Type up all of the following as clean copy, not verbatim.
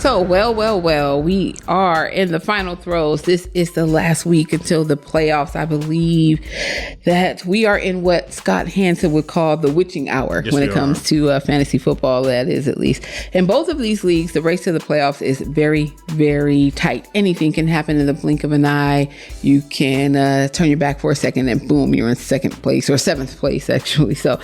So, well, we are in the final throes. This is the last week until the playoffs. I believe that we are in what Scott Hansen would call the witching hour when it comes to fantasy football, that is, at least. In both of these leagues, the race to the playoffs is very, very tight. Anything can happen in the blink of an eye. You can turn your back for a second and boom, you're in second place, or seventh place, actually. So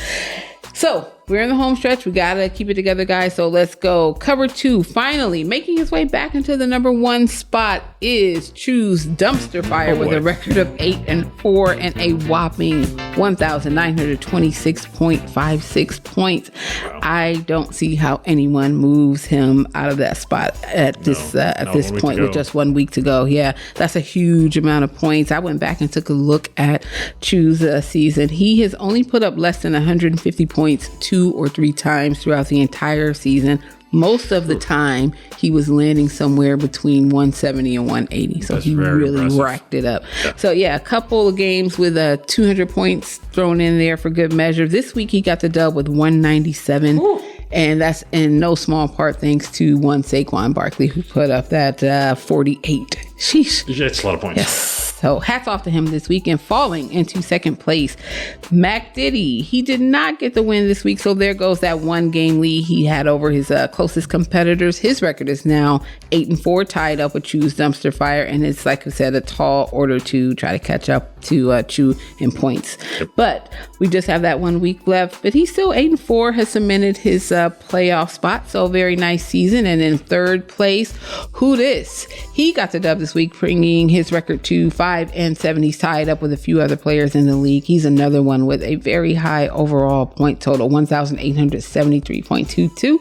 we're in the home stretch. We got to keep it together, guys. So let's go. Cover 2, finally making his way back into the number 1 spot is Choose Dumpster Fire with a record of 8-4 and a whopping 1,926.56 points. Wow. I don't see how anyone moves him out of that spot at this point with just 1 week to go. Yeah, that's a huge amount of points. I went back and took a look at Choose season. He has only put up less than 150 points 2 or 3 times throughout the entire season. Most of the time, he was landing somewhere between 170 and 180. So he really racked it up. Yeah. So, yeah, a couple of games with 200 points thrown in there for good measure. This week, he got the dub with 197. Ooh. And that's in no small part thanks to one Saquon Barkley, who put up that 48. Sheesh. That's a lot of points. Yes. So hats off to him this week. And falling into second place, Mac Diddy. He did not get the win this week. So there goes that 1 game lead he had over his closest competitors. His record is now 8-4, tied up with Choose Dumpster Fire. And it's, like I said, a tall order to try to catch up to Chew in points. Yep. But we just have that 1 week left. But he's still 8-4, has cemented his playoff spot. So very nice season. And in third place, who this? He got the dub this week, bringing his record to 5-7. He's tied up with a few other players in the league. He's another one with a very high overall point total, 1,873.22.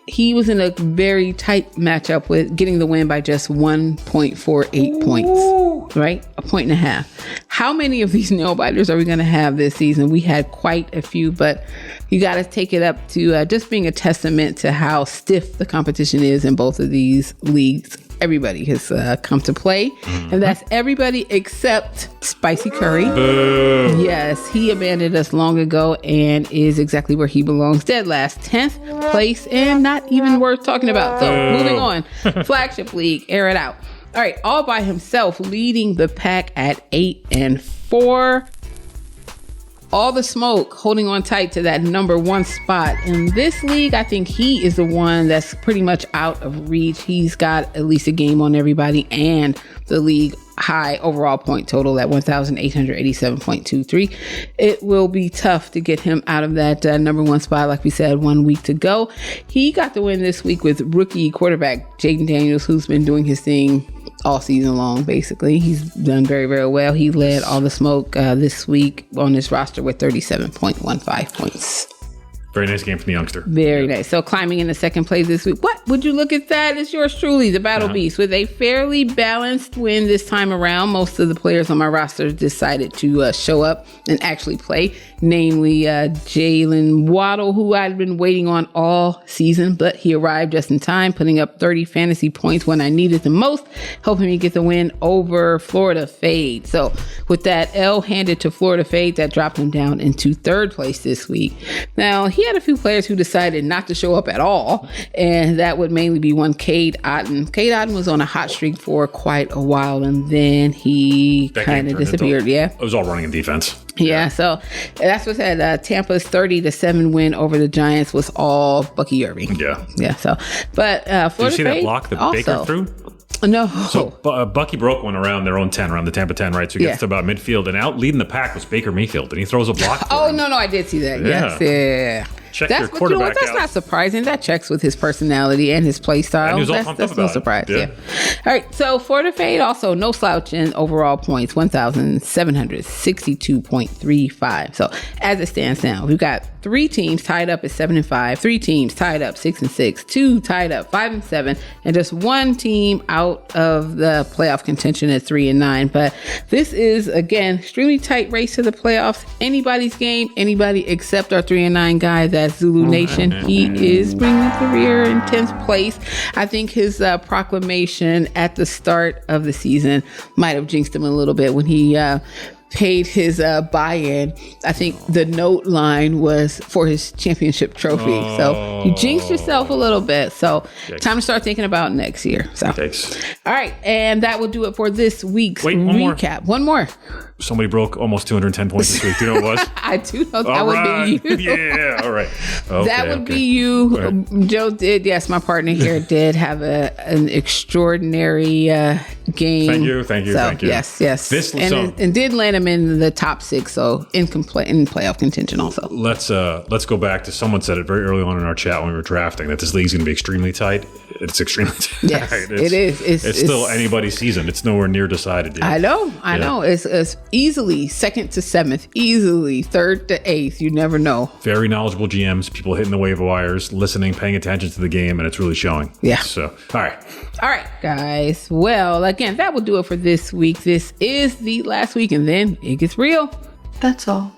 He was in a very tight matchup with getting the win by just 1.48 points, right? A point and a half. How many of these nail-biters are we going to have this season? We had quite a few, but you got to take it up to just being a testament to how stiff the competition is in both of these leagues. Everybody has come to play, and that's everybody except Spicy Curry. Boo. Yes, he abandoned us long ago and is exactly where he belongs. Dead last, 10th place, and not even worth talking about. So moving on, Flagship League, air it out. All right, all by himself, leading the pack at 8-4. All the smoke, holding on tight to that number 1 spot. In this league, I think he is the one that's pretty much out of reach. He's got at least a game on everybody, and the league high overall point total at 1,887.23. It will be tough to get him out of that number 1 spot. Like we said, 1 week to go. He got the win this week with rookie quarterback Jaden Daniels, who's been doing his thing all season long. Basically, he's done very, very well. He led all the smoke this week on his roster with 37.15 points. Very nice game from the youngster. Very nice. So climbing into second place this week. What? Would you look at that? It's yours truly, the Battle Beast, with a fairly balanced win this time around. Most of the players on my roster decided to show up and actually play, namely Jalen Waddle, who I'd been waiting on all season, but he arrived just in time, putting up 30 fantasy points when I needed the most, helping me get the win over Florida Fade. So with that L handed to Florida Fade, that dropped him down into third place this week. Now, he had a few players who decided not to show up at all, and that would mainly be one Cade Otton. Cade Otton was on a hot streak for quite a while, and then he kind of disappeared. It was all running in defense. Yeah, so that's what said. Tampa's 30-7 win over the Giants was all Bucky Irving. Yeah. So, but Florida Did you see that block that Baker threw? No. So Bucky broke one around their own 10, around the Tampa 10, right? So he gets to about midfield, and out leading the pack was Baker Mayfield, and he throws a block. No, I did see that. Yeah. Yes. Check your quarterback That's out. not surprising. That checks with his personality and his play style. And he was all pumped up that's no about surprise. it. Yeah. All right. So Florida Fade also no slouch in overall points, 1,762.35. So as it stands now, we've got 3 teams tied up at 7-5, 3 teams tied up 6-6, 2 tied up 5-7, and just 1 team out of the playoff contention at 3-9. But this is, again, extremely tight race to the playoffs. Anybody's game, anybody except our 3-9 guy, that's Zulu Nation. He is bringing the career in 10th place. I think his proclamation at the start of the season might have jinxed him a little bit when he paid his buy-in. I think the note line was for his championship trophy. So you jinxed yourself a little bit. So time to start thinking about next year. So all right, and that will do it for this week's recap. One more. Somebody broke almost 210 points this week. Do you know what it was? I do know that would be you. Yeah, all right. Okay, that would be you. Right. Joe did, yes, my partner here did have an extraordinary game. Thank you. Yes. And did land him in the top 6, so in playoff contention also. Let's go back to someone said it very early on in our chat when we were drafting that this league's going to be extremely tight. It's extremely tight. Yes, it is. It's still anybody's season. It's nowhere near decided yet. I know. It's easily 2nd to 7th, easily 3rd to 8th. You never know. Very knowledgeable GMs, people hitting the waiver wires, listening, paying attention to the game, and it's really showing. Yeah. So, all right, guys. Well, again, that will do it for this week. This is the last week, and then it gets real. That's all.